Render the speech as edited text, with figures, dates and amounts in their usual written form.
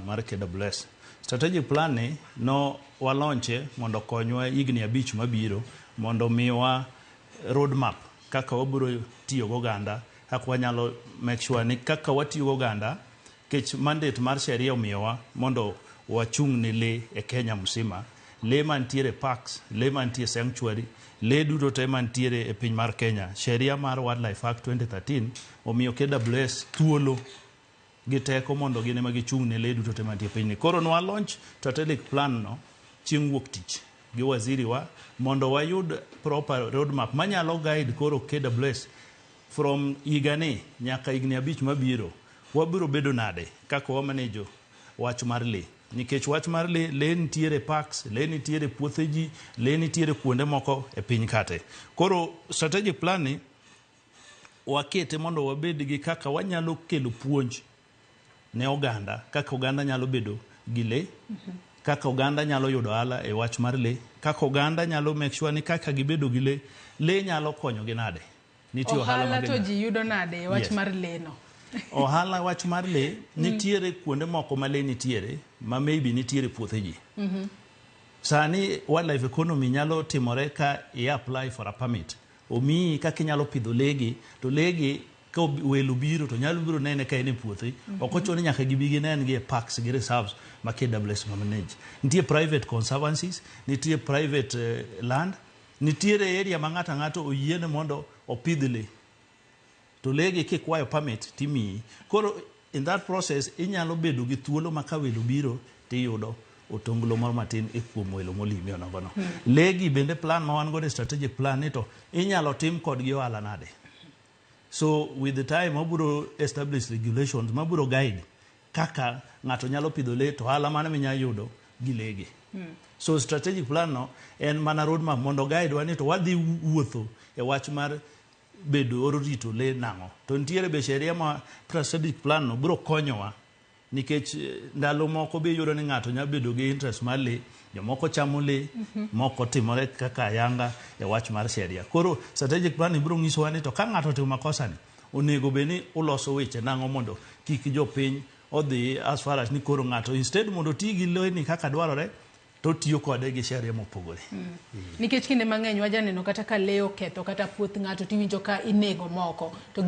mar KWS. Strategic plan ni no walonche mondo konywa higni 5 mabiro mondo miwa roadmap kaka wabiro tiyo goganda, kaka wanyalo make sure ni kaka watiyo goganda, kech mandate mar sheria omiyowa mondo wachung' ne le e Kenya msima, le mantiere parks, le mantiere sanctuary, le duto te mantiere e piny mar Kenya. Sheria mar Wildlife Act 2013 omiyo KWS thuolo gi teko mondo gine ma gichung' ne le duto te mantie piny ni. Koro nwa launch strategic plan no chieng' wuok tich gi waziri wa mondo wayud proper roadmap manyalo guide koro KWS from higani nyaka higni 5 mabiro wabiro bedo nade kaka wamanejo wach mar le. Nikech wach mar le nitiere parks, le nitiere puothe ji, le nitiere kuonde moko e piny kate. Koro strategic plan ni wakete mondo wabed gi kaka wanyalo kelo puonj ne oganda, kaka oganda nyalo bedo gi le, kaka oganda nyalo yudo ohala e wach mar le, kaka oganda nyalo make sure ni kaka gibedo gi le nyalo konyo gi nade. Nitie ohala to ji yudo nade e wach mar le no. Ohala wach mar le nitiere kuonde moko ma le nitiere ma maybe nitiere puothe ji. Sani wildlife economy nyalo timore ka apply for a permit. Omi kaka inyalo pidho legi, to legi ka welo biro to nyalo biro nene ka ene puothe. Ok ochuno nyaka gibi ginen gi parks gi reserves ma KWS manage. Nitie private conservancies, nitie private land, nitiere area ma ng'ato oyiene mondo opidh le. To legi kikwayo permit timiyi. Koro in that process inyalo bedo gi thuolo ma ka welo biro tiyudo otonglo moro matin e kuom welo molimi onogono. Legi bende plan ma wan go strategic plan ni to inyalo tim kod gi ohala nade. So with the time waburo establish regulations maburo guide kaka ng'ato nyalo pidho le to ohala mane minya yudo gi legi. So strategic plan no en mana roadmap mondo guide wani to wadhi wuotho e wach mar bedo oro rito le nango. To nitiere be sheria ma strategic plan no biro konyowa nikech ndalo moko be yudo ni ng'ato nyalo bedo gi interest mar le, jomoko chamo le, moko timore kaka yanga e wach mar sheria. Koro strategic plan biro nyisowa ni to ka ng'ato timo makosa ni onego be ni uloso weche nango mondo kik jopiny odhi as far as ni koro ng'ato instead mondo ti gi le ni kaka dwarore to tiyo kode gi sheria mopogore. Nikech kinde mang'eny wajaneno kata ka le oketho kata puoth ng'ato tiwinjo ka inego moko to